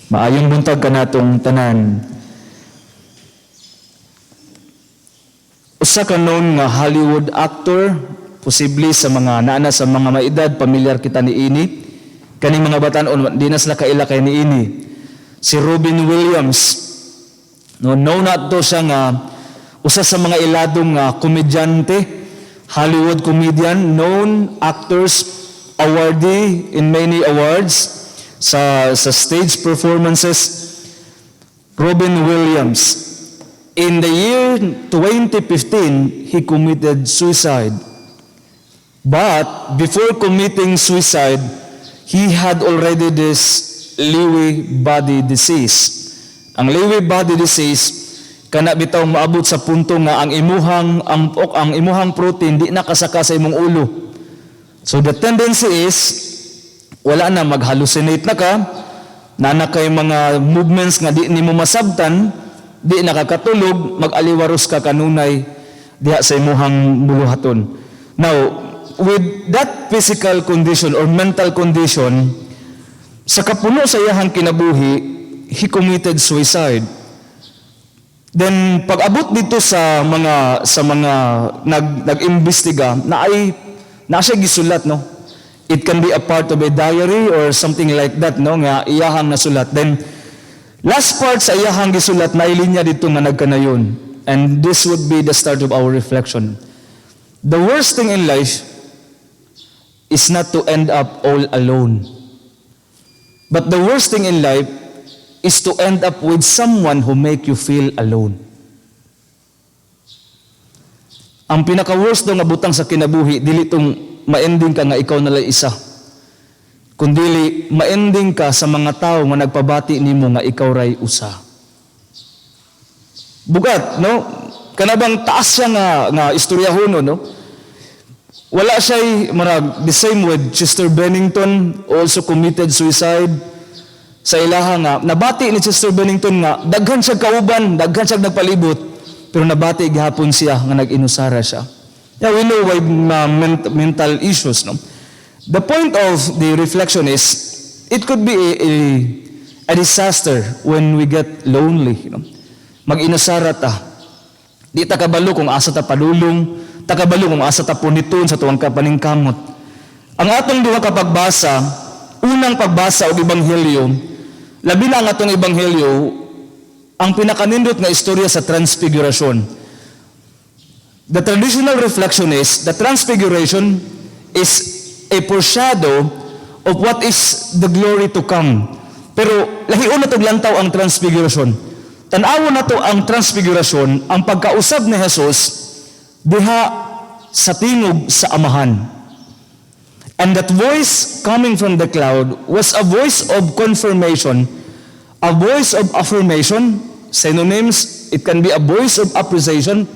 Maayong buntag kanatong tanan. Usa ka noon nga Hollywood actor, posible sa mga naana sa mga maedad, pamilyar kita ni ini. Kaning mga batan-on di na sila kaila kay ni ini. Si Robin Williams. No na to siya nga usa sa mga iladong komedyante, Hollywood comedian, known actors, awardee in many awards sa stage performances. Robin Williams, in the year 2015, he committed suicide. But before committing suicide, he had already this Lewy body disease. Ang Lewy body disease, kana bitaw maabot sa punto nga ang imuhang protein di nakasaka sa imong ulo. So the tendency is wala na, mag-hallucinate na ka, na kay mga movements nga di nimo masabtan, di nakakatulog, mag-aliwaros ka kanunay diha sa imuhang buluhaton. Now, with that physical condition or mental condition, sa kapuno sa iyahang kinabuhi, he committed suicide. Then pag-abot dito sa mga nag-imbestiga, na siya gisulat, no? It can be a part of a diary or something like that, no? Nga iyahang nasulat. Then last part sa iyahang gisulat na ilinya dito nga nagkanayon. And this would be the start of our reflection. The worst thing in life is not to end up all alone. But the worst thing in life is to end up with someone who make you feel alone. Ang pinaka-worst daw nga butang sa kinabuhi, dili tong ma-ending ka nga ikaw nalang isa. Kundili, ma-ending ka sa mga tao nga nagpabati nimo nga ikaw ray usa. Bugat, no? Kanabang taas siya nga istoryahono, no? Wala siya marag, the same with Chester Bennington, also committed suicide. Sa ilaha nga, nabati ni Chester Bennington nga, daghan siya kauban, daghan siya nagpalibot, pero nabati gihapon siya nga nag-inusara siya. Yeah, we know why mental issues, no? The point of the reflection is, it could be a disaster when we get lonely, you know? Mag-inusara ta. Di ta kabalo kung asa ta padulong, ta kabalo kung asa ta puniton sa tuwang kapaningkamot. Ang atong duha ka pagbasa, unang pagbasa og ebanghelyo, labi na ang atong ebanghelyo, ang pinakanindot nga istorya sa transfigurasyon. The traditional reflection is, the transfiguration is a foreshadow of what is the glory to come. Pero lahiun na itong lantaw ang transfiguration. Tanawa na to ang transfiguration, ang pagkausab ni Jesus diha sa tingog sa Amahan. And that voice coming from the cloud was a voice of confirmation, a voice of affirmation, synonyms, it can be a voice of appreciation,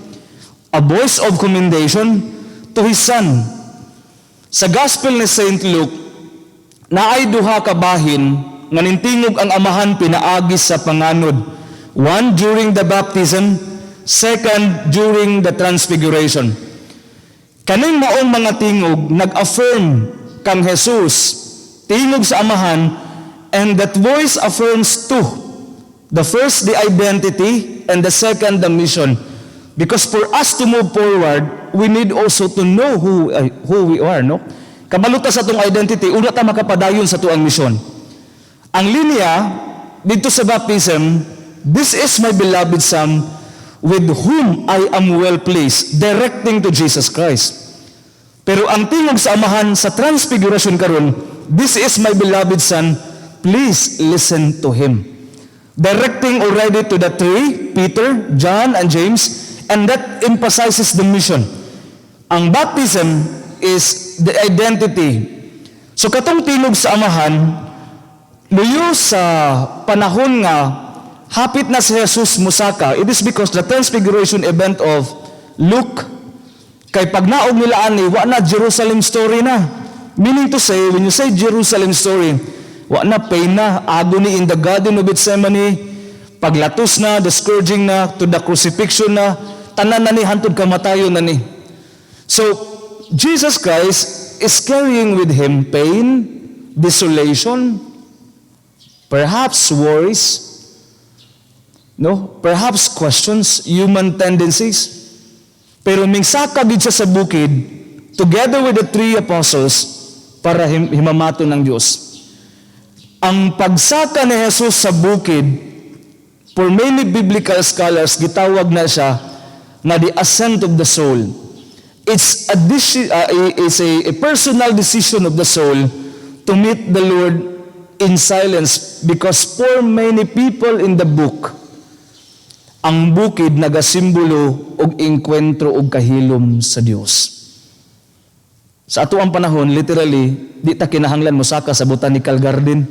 a voice of commendation to His Son. Sa Gospel ni St. Luke, naay duha ka bahin nga nintingog ang Amahan pinaagi sa panganod. One, during the baptism. Second, during the transfiguration. Kaning maong mga tingog, nag-affirm kang Jesus, tingog sa Amahan, and that voice affirms two. The first, the identity, and the second, the mission. Because for us to move forward, we need also to know who we are, no? Kabaluta sa itong identity, una ta makapadayon sa tuang mission. Ang linya, dito sa baptism, this is my beloved Son, with whom I am well pleased, directing to Jesus Christ. Pero ang tingog sa Amahan sa transfiguration karon, this is my beloved Son, please listen to Him. Directing already to the three, Peter, John, and James, and that emphasizes the mission. Ang baptism is the identity. So katong tingog sa Amahan, luyo sa panahon nga hapit na si Jesus musaka, it is because the transfiguration event of Luke, kay pag naog nila ani, wa na Jerusalem story na. Meaning to say, when you say Jerusalem story, wa na pain na, agony in the Garden of Gethsemane, paglatos na, the scourging na, to the crucifixion na, tanan na ni, hantod kamatayon na ni. So, Jesus Christ is carrying with Him pain, desolation, perhaps worries, no? Perhaps questions, human tendencies. Pero mingsaka gid siya sa bukid together with the three apostles para himamato ng Diyos. Ang pagsaka ni Jesus sa bukid, for many biblical scholars, gitawag na siya na the ascent of the soul. It's a personal decision of the soul to meet the Lord in silence because for many people in the book, ang bukid nagasimbolo og engkwentro og kahilom sa Dios. Sa ato ang panahon, literally, di ta kinahanglan mosaka sa botanical garden.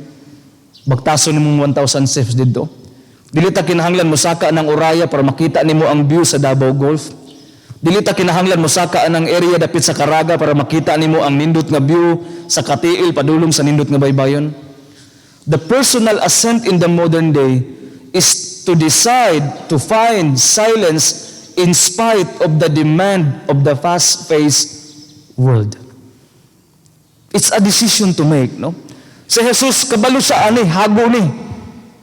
Bagtaso nimong 1,000 steps dito. Dili ta kinahanglan mosaka ng Oraya para makita nimo ang view sa Davao Gulf. Dili ta kinahanglan mosaka ng area dapit sa Caraga para makita nimo ang nindot nga view sa Katiil padulong sa nindot nga baybayon. The personal ascent in the modern day is to decide to find silence in spite of the demand of the fast-paced world. It's a decision to make, no? Si Jesus, kabalo siya ani, hago ni.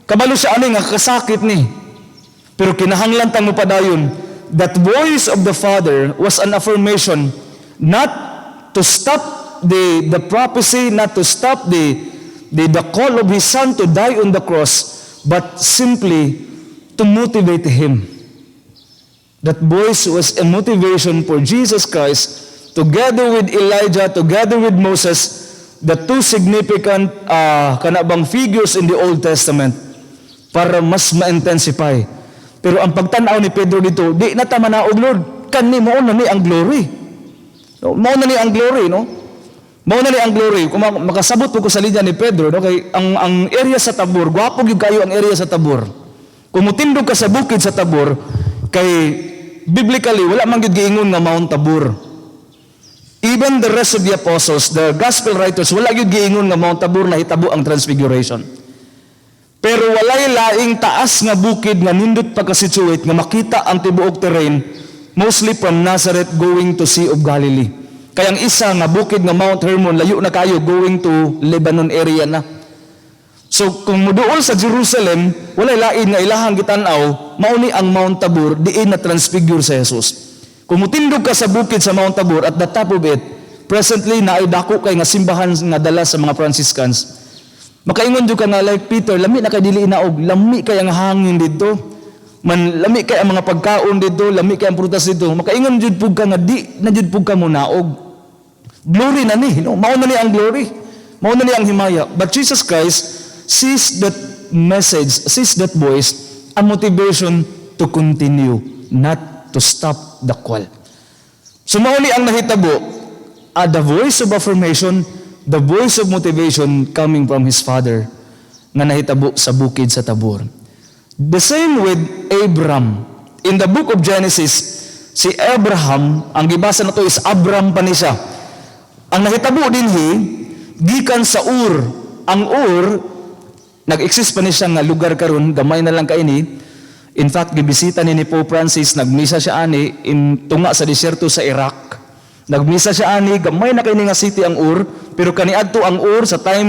Kabalo siya ani, nga kasakit ni. Pero kinahanglan tang mupadayon, that voice of the Father was an affirmation not to stop the prophecy, not to stop the call of His Son to die on the cross, but simply to motivate Him. That voice was a motivation for Jesus Christ, together with Elijah, together with Moses, the two significant kanabang figures in the Old Testament, para mas ma-intensify. Pero ang pagtanaw ni Pedro dito, di na tama na, Lord, kani mo na ni ang glory. No? Mo na ni ang glory, no? Mo na ni ang glory. Kung makasabot po ko sa linya ni Pedro, no? Kay ang area sa Tabor, gwapo gyud kayo ang area sa Tabor. Kung mutindog ka sa bukid sa Tabor, kay biblically wala man gyud giingon nga Mount Tabor. Even the rest of the apostles, the gospel writers, wala gyud giingon nga Mount Tabor na hitabo ang Transfiguration. Pero walay laing taas nga bukid nga nindot pagka-situate nga makita ang tibuok terrain, mostly from Nazareth going to Sea of Galilee. Kaya ang isa nga bukid nga Mount Hermon, layo na kayo going to Lebanon area na. So kung muduol sa Jerusalem, walay lain nga ilahang gitanaw, mauni ang Mount Tabor, diin na transfigure sa Jesus. Kung mutindog ka sa bukid sa Mount Tabor, at the top of it, presently na ay dako kay nga simbahan nga dala sa mga Franciscans. Makaingon jud ka nga like Peter, lami na kay dili inaog, lami kay ang hangin dito. Man lami kay ang mga pagkaon dito, lami kay ang prutas dito. Makaingon jud pug ka nga di na jud pug ka mo naog. Glory na ni, no? Mao na ni ang glory. Mao na ni ang himaya. But Jesus Christ sees that message, sees that voice, a motivation to continue, not to stop the call. So mao ni ang nahitabo, the voice of affirmation, the voice of motivation coming from His Father nga nahitabo sa bukid sa Tabor. The same with Abraham. In the book of Genesis, si Abraham, ang gibasa na to is Abram pa ni siya. Ang nahitabo din gikan sa Ur. Ang Ur, nag-exist pa ni siya nga lugar karon, gamay na lang kaini. In fact, gibisita ni Pope Francis, nagmisa siya ani tunga sa disyerto sa Iraq. Nagmisa siya ani, gamay na kaini nga city ang Ur, pero kaniadto ang Ur sa time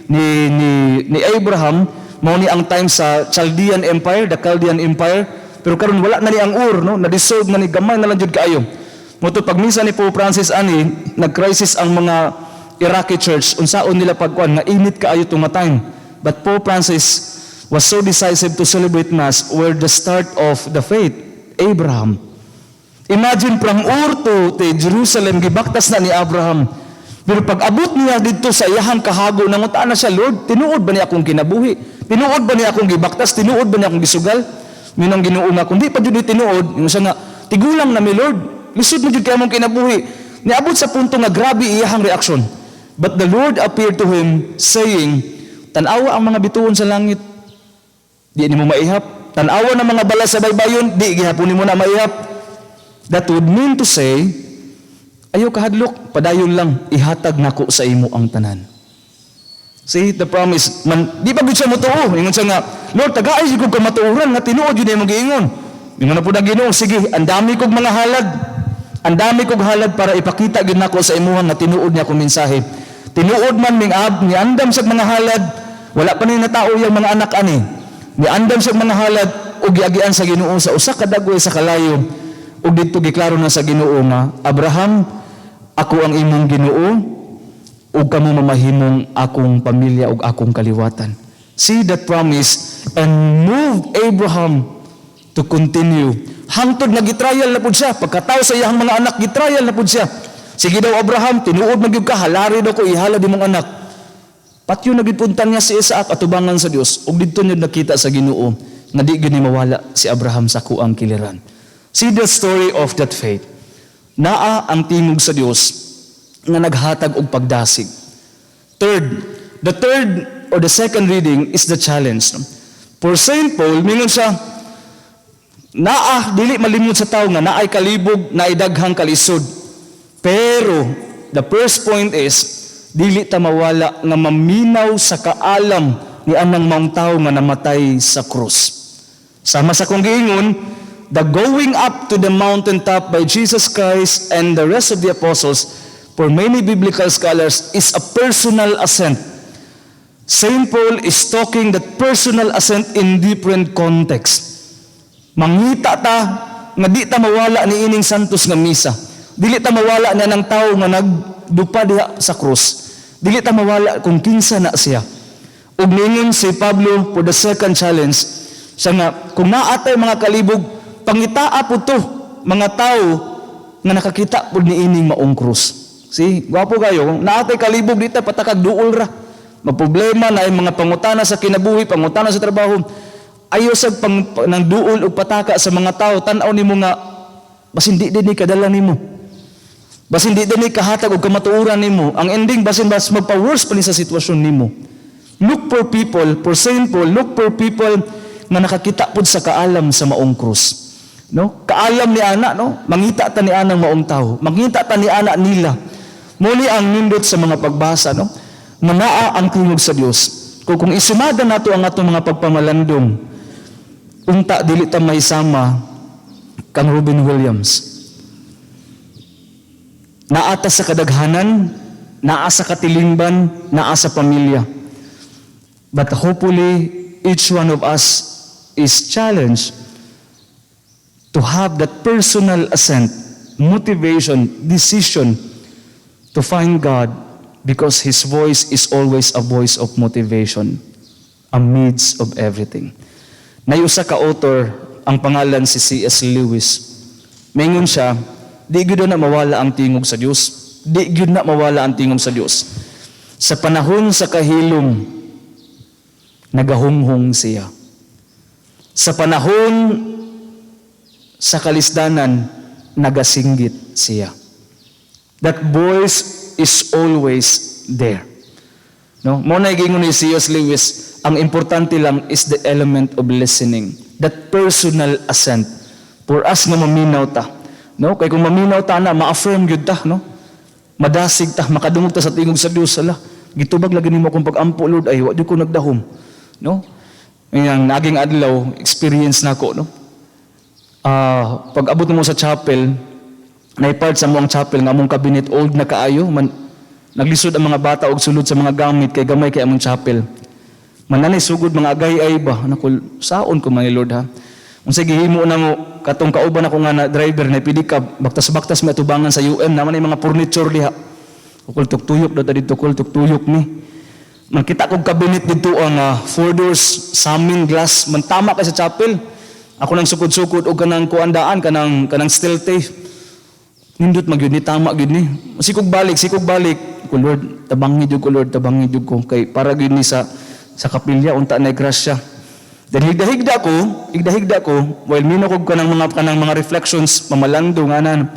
ni Abraham, mao ni ang time sa Chaldean Empire, the Chaldean Empire, pero karon wala na ni ang Ur, no? Na-dissolve na ni, gamay na lang jud kaayo. Moto pagmisa ni Pope Francis ani, nag-crisis ang mga Iraqi church, unsaon nila pagkuan nga init kaayo tong time. But Pope Francis was so decisive to celebrate Mass were the start of the faith, Abraham. Imagine from Ur to Jerusalem, gibaktas na ni Abraham. Pero pag abot niya dito sa iyahang kahago, nangutaan na siya, Lord, tinuod ba niya akong kinabuhi? Tinuod ba niya akong gibaktas? Tinuod ba niya akong gisugal? Minang ginuo nga, kung di pa dyan tinuod, yung siya nga, tigulang na mi, Lord, lisod mo dyan kaya mong kinabuhi. Niabot sa punto nga grabe iyahang reaksyon. But the Lord appeared to him, saying, tanawa ang mga bituon sa langit, di mo maihap. Tanawa ng mga balas sa baybayon, di gihapon mo na maihap. That would mean to say, ayaw kahadlok, padayon lang, ihatag nako sa imo ang tanan. See, the promise, man, di ba gud siya matuo? Ingon siya nga, Lord, tagaay sigod ka matuoran, nga tinuod yun yung giingon. Ingon na po na Ginoo, sige, ang dami kog mga halad. Ang dami kog halad para ipakita gid nako sa imuhang nga tinuod niya akong mensahe. Tinuod man ni andam sa mga halad, Wala pa ni natao yung mga anak ani. Niandam siya mga halad ug giagian sa Ginoo sa usa ka dagway sa kalayo. Ug didto giklaro na sa Ginoo nga, Abraham, ako ang imong Ginoo ug kamo mamahimong akong pamilya ug akong kaliwatan. See that promise and moved Abraham to continue. Hangtod na gitrial na pud siya. Pagkatao sa iyang mga anak, gitrial na pud siya. Sige daw Abraham, tinuod magyud ka, halari daw ko, ihalad imong anak. Patyo nagipuntan niya si Isaac atubangan sa Dios. Ug didto niya nakita sa Ginoo nga di gyud ni mawala si Abraham sa kuang kiliran. See the story of that faith. Naa ang tingog sa Dios nga naghatag og pagdasig. The third or the second reading is the challenge. For Saint Paul, mingon siya, dili malimot sa tao nga naay kalibog, naay daghang kalisod. Pero, the first point is, dili ta mawala nga maminaw sa kaalam ni anang maong tao nga namatay sa krus. Sama sa kong giingon, the going up to the mountaintop by Jesus Christ and the rest of the apostles, for many biblical scholars, is a personal ascent. Saint Paul is talking that personal ascent in different context. Mangita ta nga di ta mawala ni ining santos nga misa. Dili ta mawala na ng tao nga nagdupa diha sa krus. Dili ta mawala kung kinsa na siya. Ug ningon si Pablo for the second challenge, siya nga kung naatay mga kalibog, pangitaa po to mga tao nga nakakita po ni ining maong krus. See, gwapo kayo, naatay kalibog dito patakag duol ra. Maproblema na ay mga pangutana sa kinabuhi, pangutana sa trabaho. Ayo sa nang duol o pataka sa mga tao, tan-aw nimo nga basin di dinhi kadala nimo. Basin di dinhi kahatag og kamatuoran nimo. Ang ending basin bas magpa-worse pa ni sa sitwasyon nimo. Look for people, for Saint Paul, look for people nga nakakita pud sa kaalam sa maong krus. No? Kaalam ni ana, no? Mangita ta ni anang maong tao. Mangita ta ni ana nila. Muli ang nindot sa mga pagbasa, no? Manaa ang tingog sa Dios. Kung isumada nato ang atong mga pagpamalandong, unta dili ta maisama kang Robin Williams. Naata sa kadaghanan, naa sa katilingban, naa sa pamilya. But hopefully each one of us is challenged to have that personal ascent, motivation, decision to find God, because His voice is always a voice of motivation amidst of everything. Nayusa ka author, ang pangalan si C.S. Lewis. Mingon siya, di gyud na mawala ang tingog sa Dios. Di gyud na mawala ang tingog sa Dios. Sa panahon sa kahilom, nagahunghong siya. Sa panahon sa kalisdanan, nagasinggit siya. That voice is always there. No? Muna gingon ni C.S. Lewis, ang importante lang is the element of listening. That personal assent. For us nga maminaw ta. No? Kaya kung maminaw ta na, ma-affirm yun ta. No? Madasig ta, makadungog ta sa tingog sa Diyos. Ala, gitubag lagi nimo kung pag-ampo, Lord, ay, di ko nagdahom. No? Yung naging adlaw, experience na ko. No? Pag abot mo sa chapel, naipart sa mo ang chapel nga among cabinet old na kaayo, naglisod ang mga bata og sulod sa mga gamit kay gamay kay among chapel. Mananay sugod mga agay-ay ba, nakul saon ko mga Lord ha. Unsa gihimo na mo katong kauban ako nga na driver na pidikab, baktas-baktas may atubangan sa UM naman ay mga furniture diha. Kul tuktuyok daw dito, kul tuktuyok ni. Makita kog cabinet dito ang 4 doors samin glass man tama kay sa chapel. Ako nang sukod-sukod og kanang kuandaan kanang steel tape. Nindot magyud ni tama gyud ni. Sikog balik ko Lord, tabangid jud ko Lord, tabangid jud ko kay para gyud ni sa kapilya unta na grasya. Then higda-higda ko while minukog ko ng mga reflections mamalando nga nan.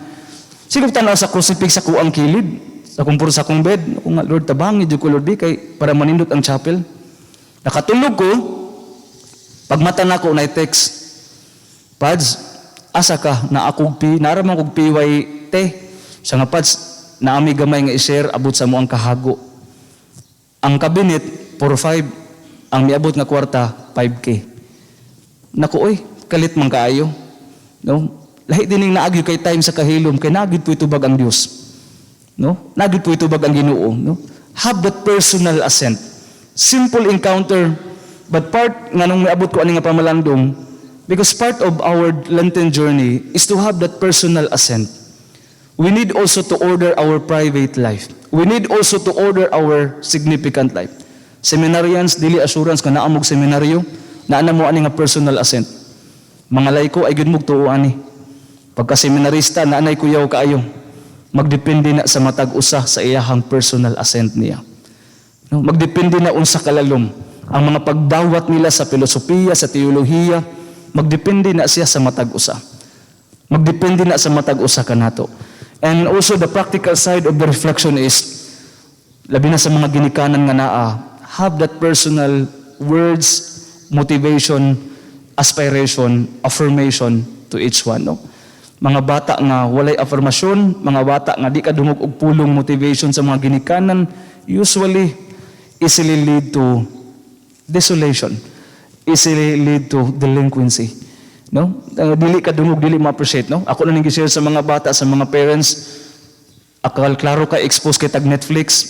Sikog tanaw sa crucifix sa kuang kilid, sa kumpuro sa kong bed. Ako nga Lord, tabangid jud ko Lord kay para manindot ang chapel. Nakatulog ko, pagmata na ko na text. Pads, asa ka na akog naramang kog PYT siya nga pads naami gamay nga i-share abot sa mo ang kahago. Ang cabinet 4-5, ang miabot nga kwarta 5K. Naku oy, kalit man kaayo. No? Lahi dining naagyo kay time sa kahilom kay nagid po itubag ang Dios. No? Nagid po itubag ang Ginoo, no? Have that personal assent. Simple encounter, but part nga nung miabot ko ani nga pamalandong, because part of our Lenten journey is to have that personal ascent. We need also to order our private life. We need also to order our significant life. Seminarians, dili assurance ka naamog seminaryo, naana mo ani nga personal ascent. Mga layko ay gud mog tuo ani. Pagka seminarista naanay kuyaw kaayo. Magdepende na sa matag usa sa iyahang personal ascent niya. No? Magdepende na unsa kalalom ang mga pagdawat nila sa filosofiya, sa teolohiya, magdepende na siya sa matag usa. Magdepende na sa matag usa kanato. And also the practical side of the reflection is labi na sa mga ginikanan nga naa, have that personal words, motivation, aspiration, affirmation to each one, no? Mga bata nga walay affirmation, mga bata nga di ka dungog og pulong motivation sa mga ginikanan, usually easily lead to desolation, easily lead to delinquency, no? Dili ka dungog, dili ma-appreciate, no? Ako na ning gi-share sa mga bata, sa mga parents, akal klaro ka expose kay tag Netflix,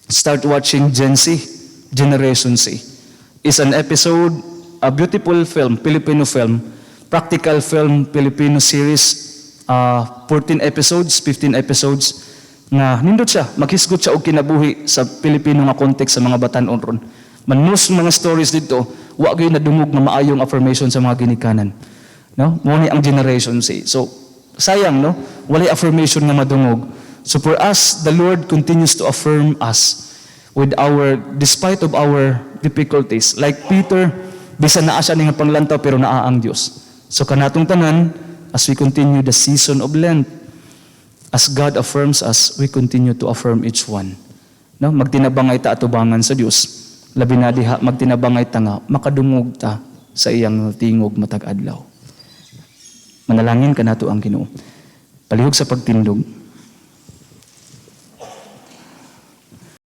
start watching Gen Z, Generation Z. Is an episode, a beautiful film, Filipino film, practical film, Filipino series, 14 episodes, 15 episodes, nga nindot siya, maghisgot siya og kinabuhi sa Filipino nga context sa mga batan-on ron. Manus mga stories dito, wa gyud nadungog nga maayong affirmation sa mga ginikanan. No? Mo ni ang Generation Z. So, sayang, no? Walay affirmation nga madungog. So for us, the Lord continues to affirm us with despite of our difficulties. Like Peter, bisan naa siya ning panglantaw pero naa ang Dios. So kanatong tanan, as we continue the season of Lent, as God affirms us, we continue to affirm each one. No? Magtinabangay ta atubangan sa Dios. Labi na diha magtinabangay ta nga makadungog ta sa iyang tingog matag adlaw. Manalangin kanato ang Ginoo. Palihog sa pagtindog.